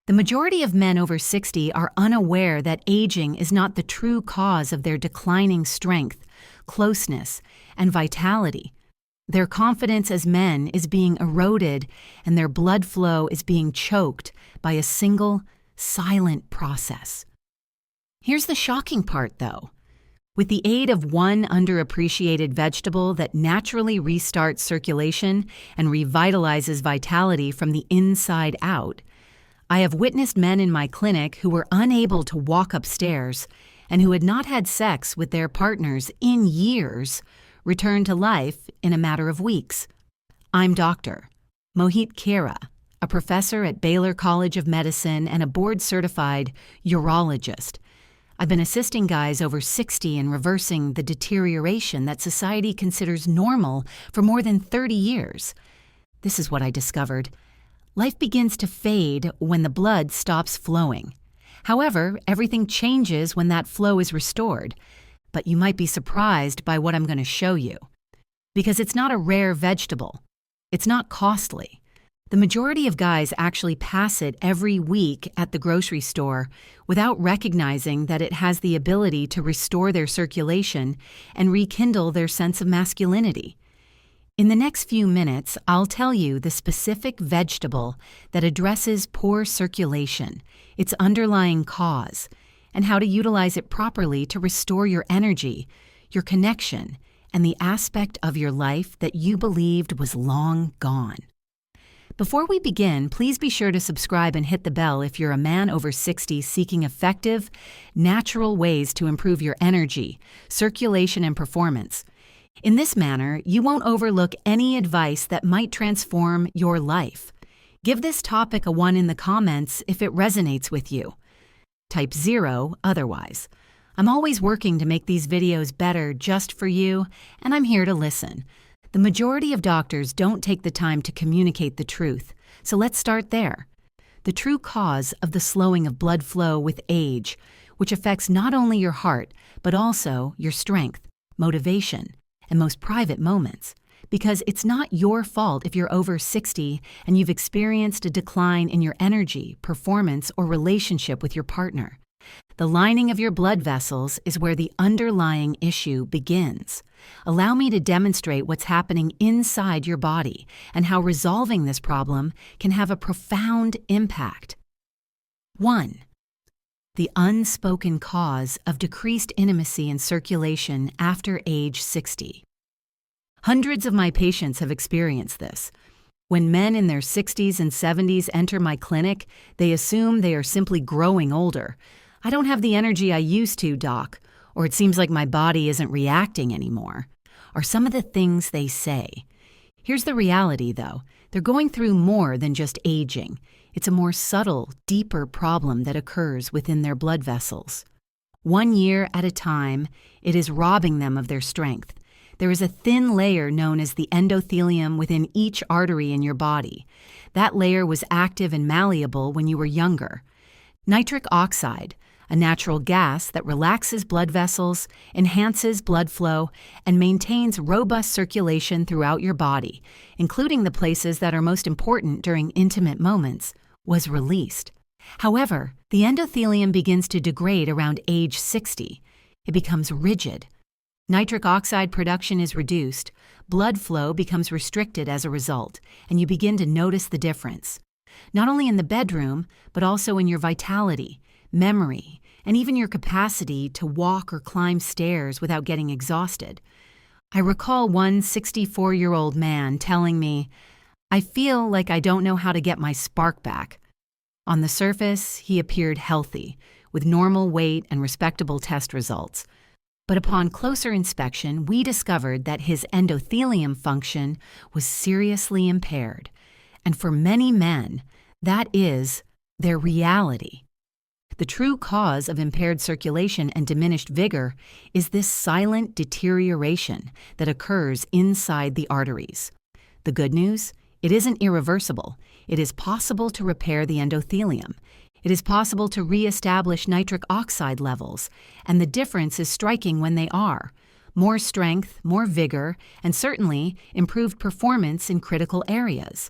The majority of men over 60 are unaware that aging is not the true cause of their declining strength, closeness, and vitality. Their confidence as men is being eroded, and their blood flow is being choked by a single, silent process. Here's the shocking part, though. With the aid of one underappreciated vegetable that naturally restarts circulation and revitalizes vitality from the inside out, I have witnessed men in my clinic who were unable to walk upstairs and who had not had sex with their partners in years return to life in a matter of weeks. I'm Dr. Mohit Khera, a professor at Baylor College of Medicine and a board-certified urologist. I've been assisting guys over 60 in reversing the deterioration that society considers normal for more than 30 years. This is what I discovered. Life begins to fade when the blood stops flowing. However, everything changes when that flow is restored. But you might be surprised by what I'm going to show you. Because it's not a rare vegetable. It's not costly. The majority of guys actually pass it every week at the grocery store without recognizing that it has the ability to restore their circulation and rekindle their sense of masculinity. In the next few minutes, I'll tell you the specific vegetable that addresses poor circulation, its underlying cause, and how to utilize it properly to restore your energy, your connection, and the aspect of your life that you believed was long gone. Before we begin, please be sure to subscribe and hit the bell if you're a man over 60 seeking effective, natural ways to improve your energy, circulation, and performance. In this manner, you won't overlook any advice that might transform your life. Give this topic a 1 in the comments if it resonates with you. Type 0 otherwise. I'm always working to make these videos better just for you, and I'm here to listen. The majority of doctors don't take the time to communicate the truth, so let's start there. The true cause of the slowing of blood flow with age, which affects not only your heart, but also your strength, motivation, and most private moments. Because it's not your fault if you're over 60 and you've experienced a decline in your energy, performance, or relationship with your partner. The lining of your blood vessels is where the underlying issue begins. Allow me to demonstrate what's happening inside your body and how resolving this problem can have a profound impact. 1. The unspoken cause of decreased intimacy and circulation after age 60. Hundreds of my patients have experienced this. When men in their 60s and 70s enter my clinic, they assume they are simply growing older. I don't have the energy I used to, doc, or it seems like my body isn't reacting anymore, are some of the things they say. Here's the reality, though. They're going through more than just aging. It's a more subtle, deeper problem that occurs within their blood vessels. 1 year at a time, it is robbing them of their strength. There is a thin layer known as the endothelium within each artery in your body. That layer was active and malleable when you were younger. Nitric oxide, a natural gas that relaxes blood vessels, enhances blood flow, and maintains robust circulation throughout your body, including the places that are most important during intimate moments, was released. However, the endothelium begins to degrade around age 60. It becomes rigid. Nitric oxide production is reduced, blood flow becomes restricted as a result, and you begin to notice the difference. Not only in the bedroom, but also in your vitality, memory, and even your capacity to walk or climb stairs without getting exhausted. I recall one 64-year-old man telling me, "I feel like I don't know how to get my spark back." On the surface, he appeared healthy, with normal weight and respectable test results. But upon closer inspection, we discovered that his endothelium function was seriously impaired. And for many men, that is their reality. The true cause of impaired circulation and diminished vigor is this silent deterioration that occurs inside the arteries. The good news? It isn't irreversible. It is possible to repair the endothelium. It is possible to re-establish nitric oxide levels, and the difference is striking when they are. More strength, more vigor, and certainly improved performance in critical areas.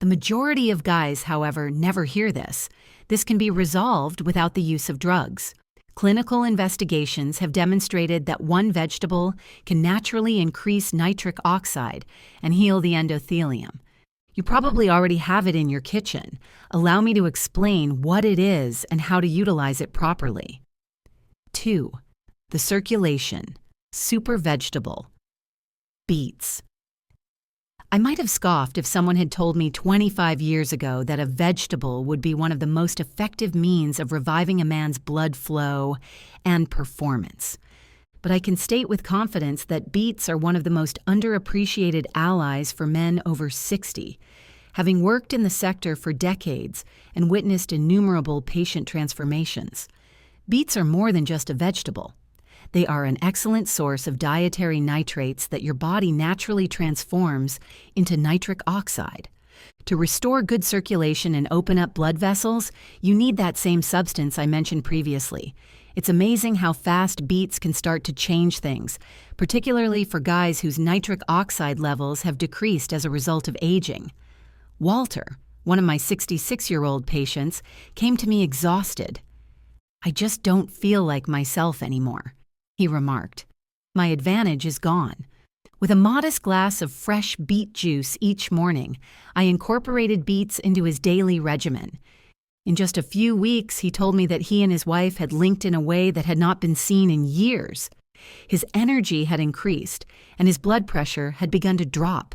The majority of guys, however, never hear this. This can be resolved without the use of drugs. Clinical investigations have demonstrated that one vegetable can naturally increase nitric oxide and heal the endothelium. You probably already have it in your kitchen. Allow me to explain what it is and how to utilize it properly. 2. The circulation. Super vegetable. Beets. I might have scoffed if someone had told me 25 years ago that a vegetable would be one of the most effective means of reviving a man's blood flow and performance. But I can state with confidence that beets are one of the most underappreciated allies for men over 60. Having worked in the sector for decades and witnessed innumerable patient transformations, beets are more than just a vegetable. They are an excellent source of dietary nitrates that your body naturally transforms into nitric oxide. To restore good circulation and open up blood vessels, you need that same substance I mentioned previously. It's amazing how fast beets can start to change things, particularly for guys whose nitric oxide levels have decreased as a result of aging. Walter, one of my 66-year-old patients, came to me exhausted. "I just don't feel like myself anymore," he remarked. "My advantage is gone." With a modest glass of fresh beet juice each morning, I incorporated beets into his daily regimen. In just a few weeks, he told me that he and his wife had linked in a way that had not been seen in years. His energy had increased, and his blood pressure had begun to drop.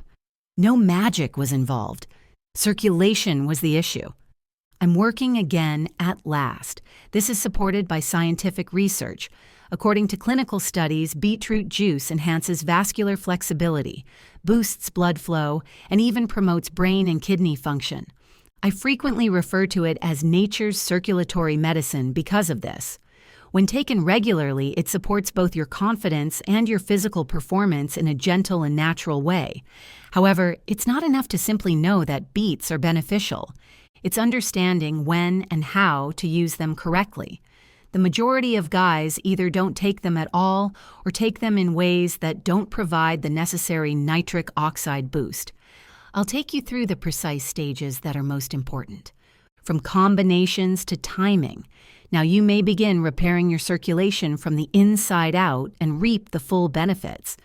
No magic was involved. Circulation was the issue. I'm working again at last. This is supported by scientific research. According to clinical studies, beetroot juice enhances vascular flexibility, boosts blood flow, and even promotes brain and kidney function. I frequently refer to it as nature's circulatory medicine because of this. When taken regularly, it supports both your confidence and your physical performance in a gentle and natural way. However, it's not enough to simply know that beets are beneficial. It's understanding when and how to use them correctly. The majority of guys either don't take them at all or take them in ways that don't provide the necessary nitric oxide boost. I'll take you through the precise stages that are most important. From combinations to timing. Now you may begin repairing your circulation from the inside out and reap the full benefits.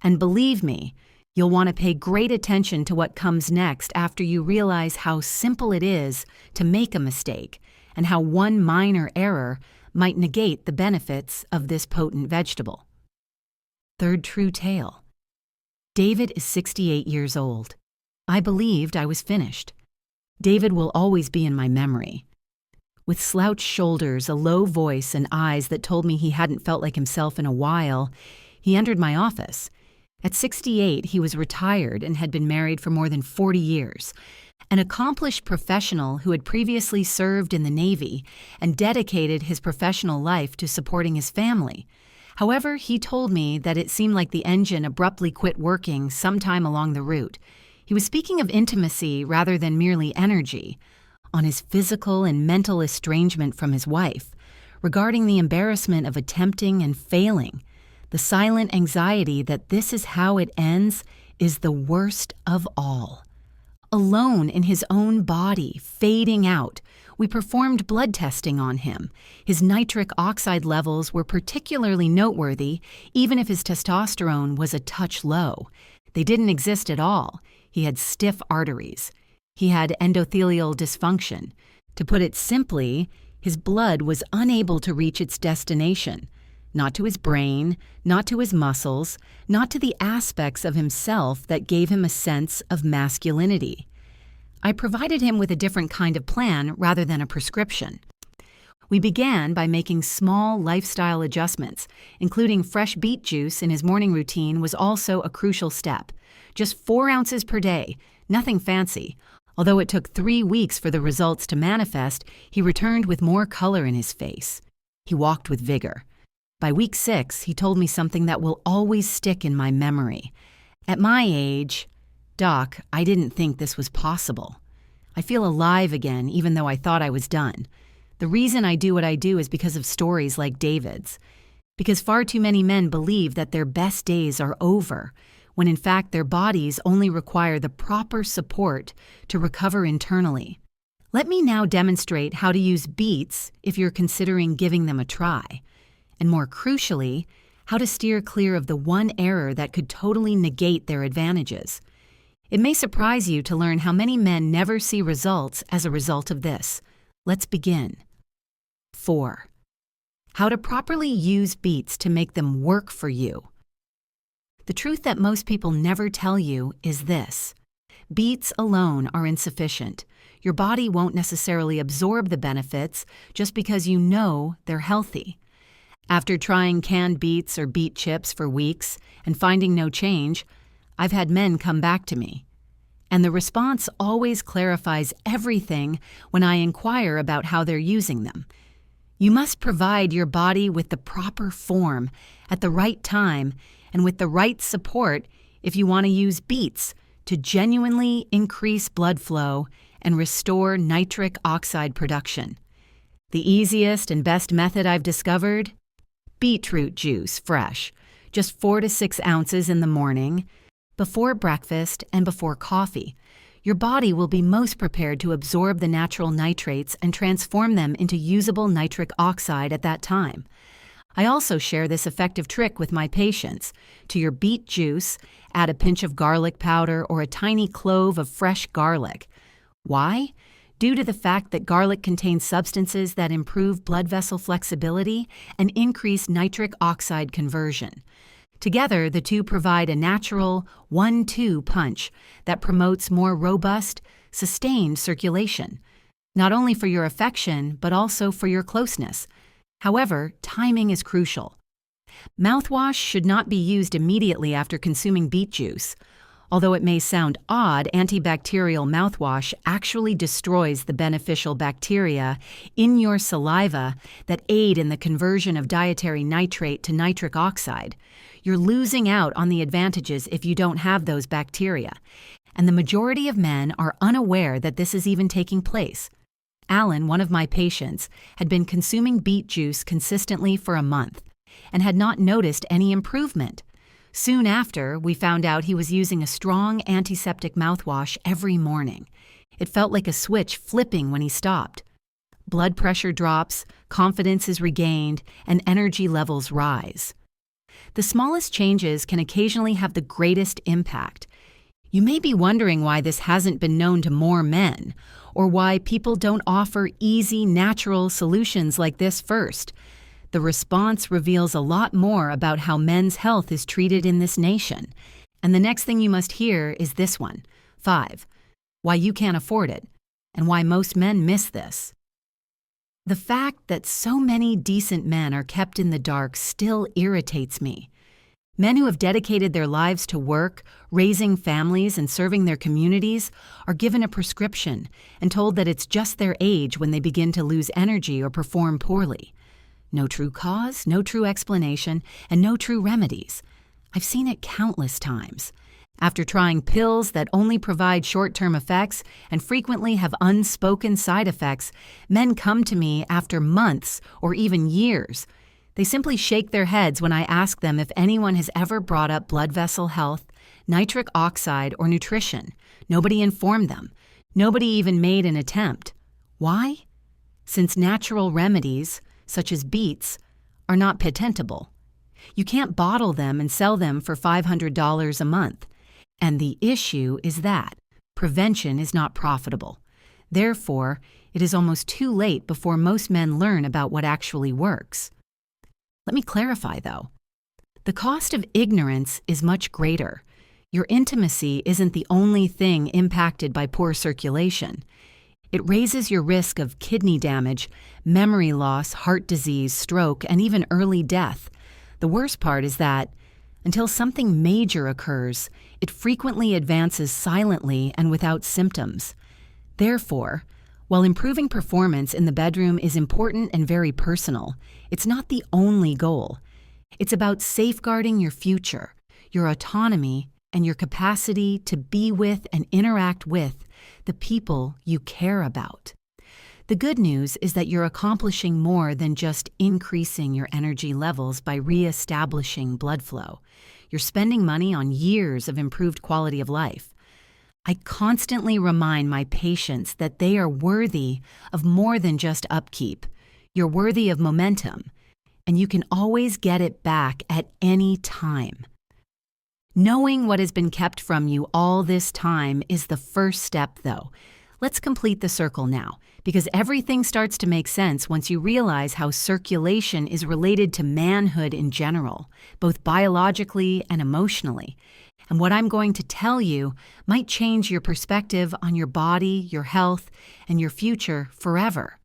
And believe me, you'll want to pay great attention to what comes next after you realize how simple it is to make a mistake and how one minor error might negate the benefits of this potent vegetable. Third true tale. David is 68 years old. I believed I was finished. David will always be in my memory. With slouched shoulders, a low voice, and eyes that told me he hadn't felt like himself in a while, he entered my office. At 68, he was retired and had been married for more than 40 years. An accomplished professional who had previously served in the Navy and dedicated his professional life to supporting his family. However, he told me that it seemed like the engine abruptly quit working sometime along the route. He was speaking of intimacy rather than merely energy, on his physical and mental estrangement from his wife, regarding the embarrassment of attempting and failing. The silent anxiety that this is how it ends is the worst of all. Alone in his own body, fading out, we performed blood testing on him. His nitric oxide levels were particularly noteworthy, even if his testosterone was a touch low. They didn't exist at all. He had stiff arteries. He had endothelial dysfunction. To put it simply, his blood was unable to reach its destination. Not to his brain, not to his muscles, not to the aspects of himself that gave him a sense of masculinity. I provided him with a different kind of plan rather than a prescription. We began by making small lifestyle adjustments, including fresh beet juice in his morning routine was also a crucial step. Just 4 ounces per day, nothing fancy. Although it took 3 weeks for the results to manifest, he returned with more color in his face. He walked with vigor. By week 6, he told me something that will always stick in my memory. At my age, Doc, I didn't think this was possible. I feel alive again, even though I thought I was done. The reason I do what I do is because of stories like David's. Because far too many men believe that their best days are over. when in fact their bodies only require the proper support to recover internally. Let me now demonstrate how to use beets if you're considering giving them a try, and more crucially, how to steer clear of the one error that could totally negate their advantages. It may surprise you to learn how many men never see results as a result of this. Let's begin. 4. How to properly use beets to make them work for you. The truth that most people never tell you is this: beets alone are insufficient. Your body won't necessarily absorb the benefits just because you know they're healthy. After trying canned beets or beet chips for weeks and finding no change, I've had men come back to me. And the response always clarifies everything when I inquire about how they're using them. You must provide your body with the proper form at the right time and with the right support if you want to use beets to genuinely increase blood flow and restore nitric oxide production. The easiest and best method I've discovered? Beetroot juice, fresh, just 4 to 6 ounces in the morning, before breakfast and before coffee. Your body will be most prepared to absorb the natural nitrates and transform them into usable nitric oxide at that time. I also share this effective trick with my patients. To your beet juice, add a pinch of garlic powder or a tiny clove of fresh garlic. Why? Due to the fact that garlic contains substances that improve blood vessel flexibility and increase nitric oxide conversion. Together, the two provide a natural 1-2 punch that promotes more robust, sustained circulation, not only for your affection, but also for your closeness. However, timing is crucial. Mouthwash should not be used immediately after consuming beet juice. Although it may sound odd, antibacterial mouthwash actually destroys the beneficial bacteria in your saliva that aid in the conversion of dietary nitrate to nitric oxide. You're losing out on the advantages if you don't have those bacteria, and the majority of men are unaware that this is even taking place. Alan, one of my patients, had been consuming beet juice consistently for a month and had not noticed any improvement. Soon after, we found out he was using a strong antiseptic mouthwash every morning. It felt like a switch flipping when he stopped. Blood pressure drops, confidence is regained, and energy levels rise. The smallest changes can occasionally have the greatest impact. You may be wondering why this hasn't been known to more men, or why people don't offer easy, natural solutions like this first. The response reveals a lot more about how men's health is treated in this nation. And the next thing you must hear is this one. 5. Why you can't afford it, and why most men miss this. The fact that so many decent men are kept in the dark still irritates me. Men who have dedicated their lives to work, raising families, and serving their communities are given a prescription and told that it's just their age when they begin to lose energy or perform poorly. No true cause, no true explanation, and no true remedies. I've seen it countless times. After trying pills that only provide short-term effects and frequently have unspoken side effects, men come to me after months or even years. They simply shake their heads when I ask them if anyone has ever brought up blood vessel health, nitric oxide, or nutrition. Nobody informed them. Nobody even made an attempt. Why? Since natural remedies, such as beets, are not patentable. You can't bottle them and sell them for $500 a month. And the issue is that prevention is not profitable. Therefore, it is almost too late before most men learn about what actually works. Let me clarify, though. The cost of ignorance is much greater. Your intimacy isn't the only thing impacted by poor circulation. It raises your risk of kidney damage, memory loss, heart disease, stroke, and even early death. The worst part is that, until something major occurs, it frequently advances silently and without symptoms. Therefore, while improving performance in the bedroom is important and very personal, it's not the only goal. It's about safeguarding your future, your autonomy, and your capacity to be with and interact with the people you care about. The good news is that you're accomplishing more than just increasing your energy levels by reestablishing blood flow. You're spending money on years of improved quality of life. I constantly remind my patients that they are worthy of more than just upkeep. You're worthy of momentum, and you can always get it back at any time. Knowing what has been kept from you all this time is the first step, though. Let's complete the circle now, because everything starts to make sense once you realize how circulation is related to manhood in general, both biologically and emotionally. And what I'm going to tell you might change your perspective on your body, your health, and your future forever.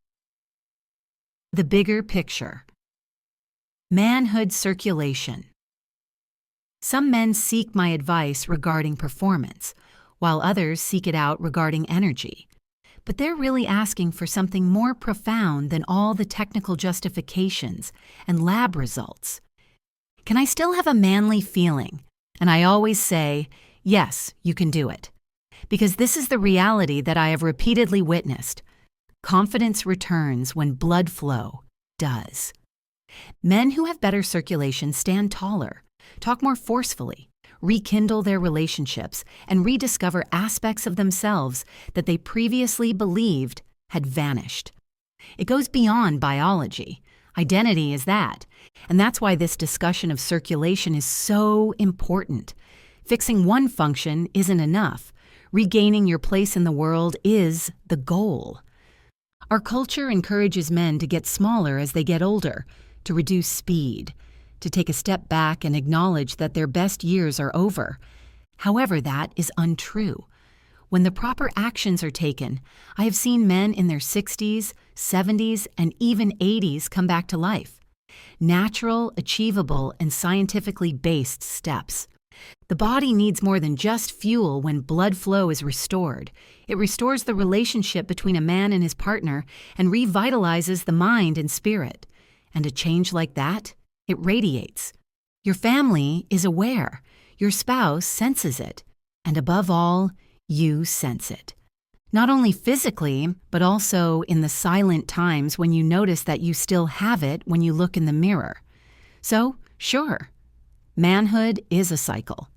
The bigger picture. Manhood circulation. Some men seek my advice regarding performance, while others seek it out regarding energy. But they're really asking for something more profound than all the technical justifications and lab results. Can I still have a manly feeling? And I always say, yes, you can do it. Because this is the reality that I have repeatedly witnessed. Confidence returns when blood flow does. Men who have better circulation stand taller, talk more forcefully, rekindle their relationships, and rediscover aspects of themselves that they previously believed had vanished. It goes beyond biology. Identity is that. And that's why this discussion of circulation is so important. Fixing one function isn't enough. Regaining your place in the world is the goal. Our culture encourages men to get smaller as they get older, to reduce speed, to take a step back and acknowledge that their best years are over. However, that is untrue. When the proper actions are taken, I have seen men in their 60s, 70s, and even 80s come back to life. Natural, achievable, and scientifically based steps. The body needs more than just fuel when blood flow is restored. It restores the relationship between a man and his partner and revitalizes the mind and spirit. And a change like that, it radiates. Your family is aware. Your spouse senses it. And above all, you sense it. Not only physically, but also in the silent times when you notice that you still have it when you look in the mirror. So, sure, manhood is a cycle.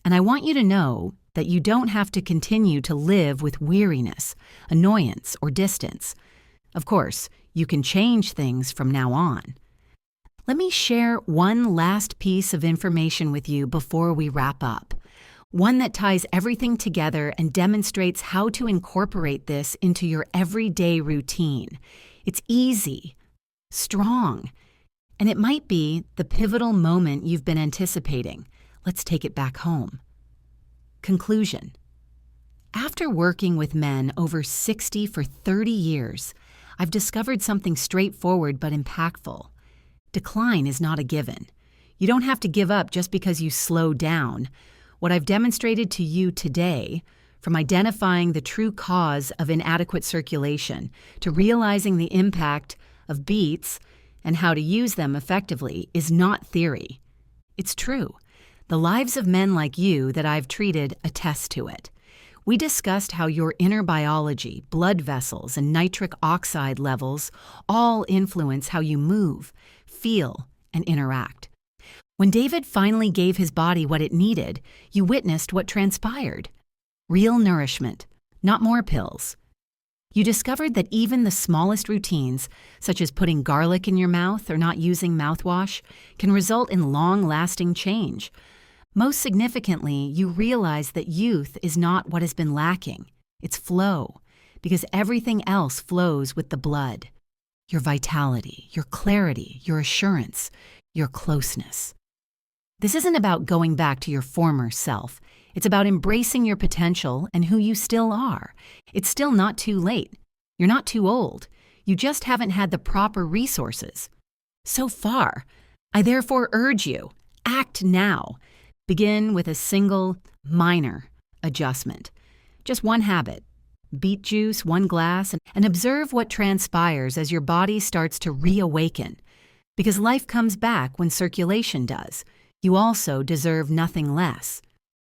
And I want you to know that you don't have to continue to live with weariness, annoyance, or distance. Of course, you can change things from now on. Let me share one last piece of information with you before we wrap up. One that ties everything together and demonstrates how to incorporate this into your everyday routine. It's easy, strong, and it might be the pivotal moment you've been anticipating. Let's take it back home. Conclusion. After working with men over 60 for 30 years, I've discovered something straightforward but impactful. Decline is not a given. You don't have to give up just because you slow down. What I've demonstrated to you today, from identifying the true cause of inadequate circulation to realizing the impact of beats and how to use them effectively, is not theory. It's true. The lives of men like you that I've treated attest to it. We discussed how your inner biology, blood vessels, and nitric oxide levels all influence how you move, feel, and interact. When David finally gave his body what it needed, you witnessed what transpired. Real nourishment, not more pills. You discovered that even the smallest routines, such as putting garlic in your mouth or not using mouthwash, can result in long-lasting change. Most significantly, you realize that youth is not what has been lacking. It's flow, because everything else flows with the blood. Your vitality, your clarity, your assurance, your closeness. This isn't about going back to your former self. It's about embracing your potential and who you still are. It's still not too late. You're not too old. You just haven't had the proper resources. So far, I therefore urge you, act now. Begin with a single, minor adjustment. Just one habit. Beet juice, 1 glass, and observe what transpires as your body starts to reawaken. Because life comes back when circulation does. You also deserve nothing less.